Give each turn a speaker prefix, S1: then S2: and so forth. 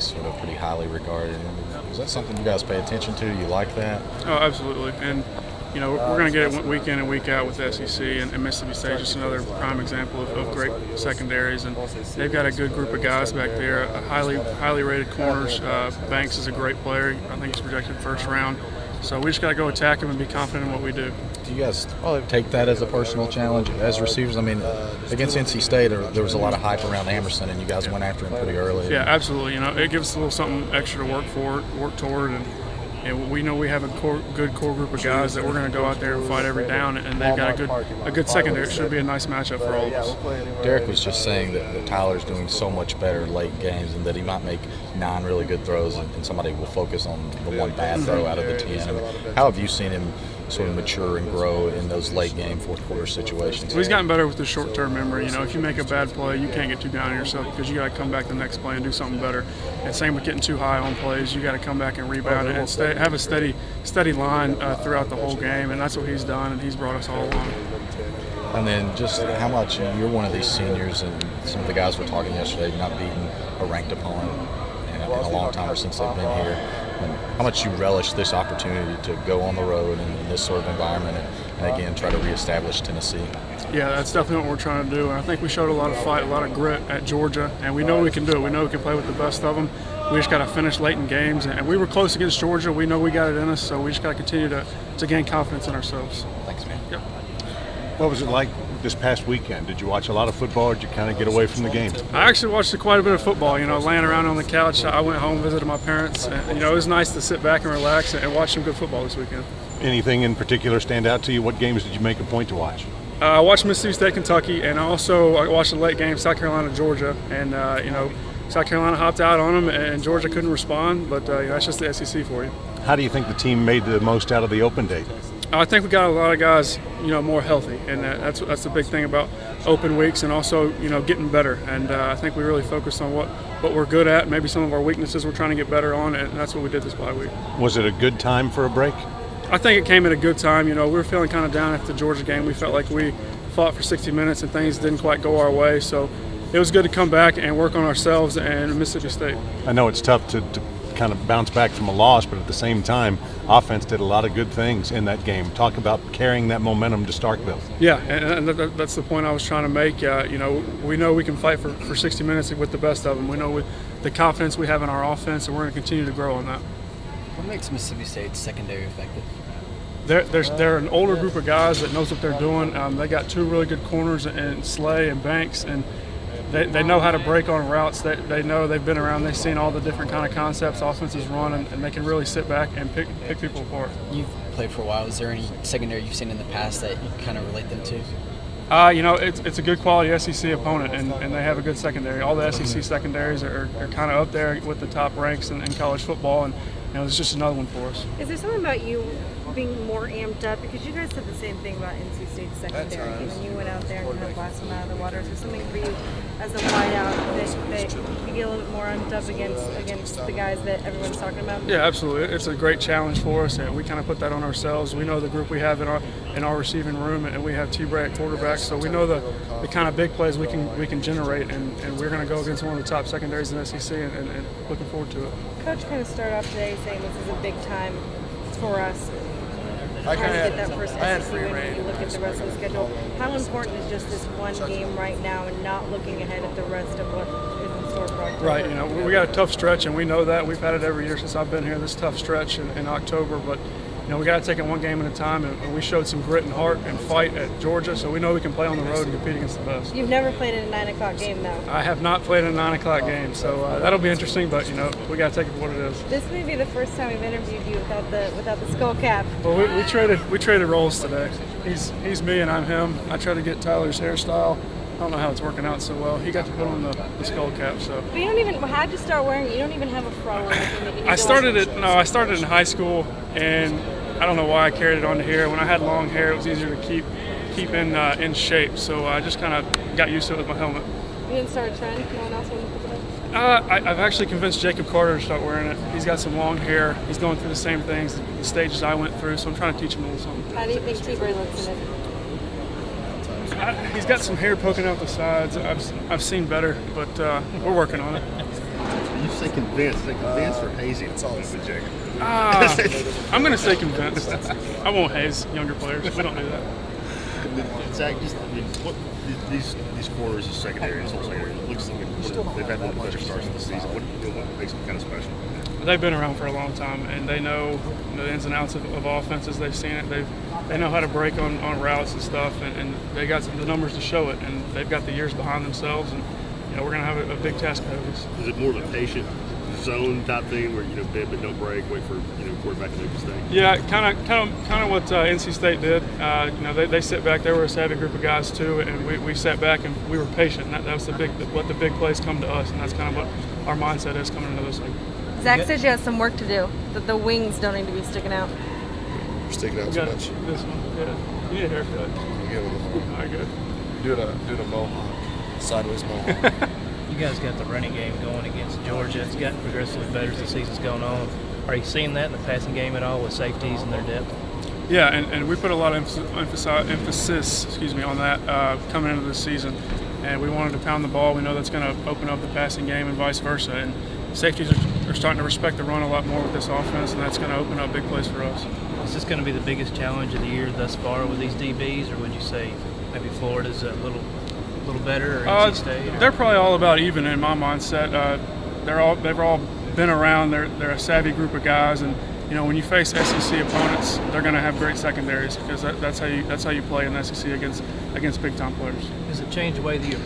S1: he's sort of pretty highly regarded. Is that something you guys pay attention to? You like that?
S2: Oh, absolutely. And you know, we're going to get it week in and week out with the SEC, and Mississippi State just another prime example of great secondaries. And they've got a good group of guys back there, highly rated corners. Banks is a great player. I think he's projected first round. So we just got to go attack him and be confident in what we do.
S1: Do you guys take that as a personal challenge as receivers? I mean, against NC State, there was a lot of hype around Amerson, and you guys went after him pretty early.
S2: Yeah, absolutely. You know, it gives us a little something extra to work toward, and we know we have a good core group of guys that we're going to go out there and fight every down, and they've got a good secondary. It should be a nice matchup for all of us.
S1: Derek was just saying that Tyler's doing so much better late games, and that he might make 9 really good throws, and somebody will focus on the one bad throw out of the 10. I mean, how have you seen him sort of mature and grow in those late game, fourth quarter situations?
S2: Well, he's gotten better with the short-term memory. You know, if you make a bad play, you can't get too down on yourself because you got to come back the next play and do something better. And same with getting too high on plays, you got to come back and rebound and have a steady line throughout the whole game, and that's what he's done, and he's brought us all along.
S1: And then just how much you're one of these seniors, and some of the guys were talking yesterday, not beating a ranked opponent in a long time or since they've been here. And how much you relish this opportunity to go on the road in this sort of environment and again try to reestablish Tennessee.
S2: Yeah, that's definitely what we're trying to do. And I think we showed a lot of fight, a lot of grit at Georgia, and we know we can do it. We know we can play with the best of them. We just got to finish late in games, and we were close against Georgia. We know we got it in us, so we just got to continue to gain confidence in ourselves.
S1: Thanks, man.
S2: Yep.
S3: What was it like this past weekend? Did you watch a lot of football, or did you kind of get away from the game?
S2: I actually watched quite a bit of football, you know, laying around on the couch. I went home, visited my parents, and, you know, it was nice to sit back and relax and watch some good football this weekend.
S3: Anything in particular stand out to you? What games did you make a point to watch?
S2: I watched Mississippi State, Kentucky, and I watched the late game, South Carolina, Georgia, and, you know, South Carolina hopped out on them, and Georgia couldn't respond, but you know, that's just the SEC for you.
S3: How do you think the team made the most out of the open date?
S2: I think we got a lot of guys, you know, more healthy, and that's the big thing about open weeks, and also, you know, getting better. And I think we really focused on what we're good at, maybe some of our weaknesses we're trying to get better on, and that's what we did this bye week.
S3: Was it a good time for a break?
S2: I think it came at a good time. You know, we were feeling kind of down after the Georgia game. We felt like we fought for 60 minutes and things didn't quite go our way, so it was good to come back and work on ourselves and Mississippi State.
S3: I know it's tough to kind of bounce back from a loss, but at the same time, offense did a lot of good things in that game. Talk about carrying that momentum to Starkville.
S2: Yeah, and that's the point I was trying to make. You know we can fight for 60 minutes with the best of them. We know with the confidence we have in our offense, and we're going to continue to grow on that.
S4: What makes Mississippi State secondary effective?
S2: They're an older group of guys that knows what they're doing. They got 2 really good corners in Slay and Banks, and they know how to break on routes. They know they've been around. They've seen all the different kind of concepts offenses run, and they can really sit back and pick people apart.
S4: You've played for a while. Is there any secondary you've seen in the past that you kind of relate them to?
S2: You know, it's a good quality SEC opponent, and they have a good secondary. All the SEC secondaries are kind of up there with the top ranks in college football, and you know, it's just another one for us.
S5: Is there something about you being more amped up? Because you guys said the same thing about NC State's secondary. When you went out there and kind of blasted them out of the water, is there something for you as a wideout that you get a little bit more amped up against the guys that everyone's talking about?
S2: Yeah, absolutely. It's a great challenge for us, and we kind of put that on ourselves. We know the group we have in our receiving room, and we have T-Bray at quarterback, so we know the kind of big plays we can generate, and we're going to go against one of the top secondaries in the SEC, and looking forward to it.
S5: Coach kind of started off today saying this is a big time for us. Trying to get that first SEC win when you look at the rest of the schedule. How important is just this one game right now and not looking ahead at the rest of what is in store for October?
S2: Right, you know, we got a tough stretch, and we know that. We've had it every year since I've been here, this tough stretch in October, but you know, we got to take it one game at a time, and we showed some grit and heart and fight at Georgia, so we know we can play on the road and compete against the best.
S5: You've never played in a 9 o'clock game, though.
S2: I have not played in a 9 o'clock game, so that'll be interesting, but you know, we got to take it for what it is.
S5: This may be the first time we've interviewed you without the skull cap.
S2: Well, we traded roles today. He's me and I'm him. I tried to get Tyler's hairstyle. I don't know how it's working out so well. He got to put on the skull cap, so.
S5: But you don't even, how'd you start wearing it? You don't even have a fro or anything.
S2: I started in high school, and I don't know why I carried it onto here. When I had long hair, it was easier to keep in shape, so I just kind of got used to it with my helmet.
S5: You didn't start a trend? No one else wanted to put it on?
S2: I've actually convinced Jacob Carter to start wearing it. He's got some long hair. He's going through the same things, the stages I went through, so I'm trying to teach him a little something.
S5: How do you think T-Bray looks in it?
S2: He's got some hair poking out the sides. I've seen better, but we're working on it.
S6: You say convinced. Is it convinced or hazy? It's all with Jacob.
S2: I'm going to say convinced. I won't haze younger players. We don't do that.
S6: Zach, just, I mean, what these corners, the secondary, this whole secondary, it looks like they've had a little better starts in the season. What makes them kind of special?
S2: They've been around for a long time, and they know the ins and outs of offenses. They've seen it. They know how to break on routes and stuff, and they got the numbers to show it. And they've got the years behind themselves, and we're going to have a big task ahead of us.
S6: Is it more of a patient zone type thing where bend but don't break, wait for quarterback to make a mistake?
S2: Yeah, kind of what NC State did. They sit back. They were a savvy group of guys too, and we sat back and we were patient. And that was what the big plays come to us, and that's kind of what our mindset is coming into this week.
S5: Zach says you have some work to do. That the wings don't need to be sticking out.
S7: You're sticking out too much.
S2: This one, yeah. You need a haircut. All right, good.
S7: Do the mohawk, sideways mohawk.
S8: You guys got the running game going against Georgia. It's gotten progressively better as the season's going on. Are you seeing that in the passing game at all with safeties and their depth?
S2: Yeah, and we put a lot of emphasis on that coming into this season. And we wanted to pound the ball. We know that's going to open up the passing game and vice versa. And safeties are starting to respect the run a lot more with this offense, and that's going to open up big plays for us.
S8: Is this going to be the biggest challenge of the year thus far with these DBs, or would you say maybe Florida's a little better, or NC State?
S2: They're probably all about even in my mindset. They've all been around. They're a savvy group of guys, and when you face SEC opponents, they're going to have great secondaries because that's how you play in the SEC against big time players.
S8: Does it change the way that you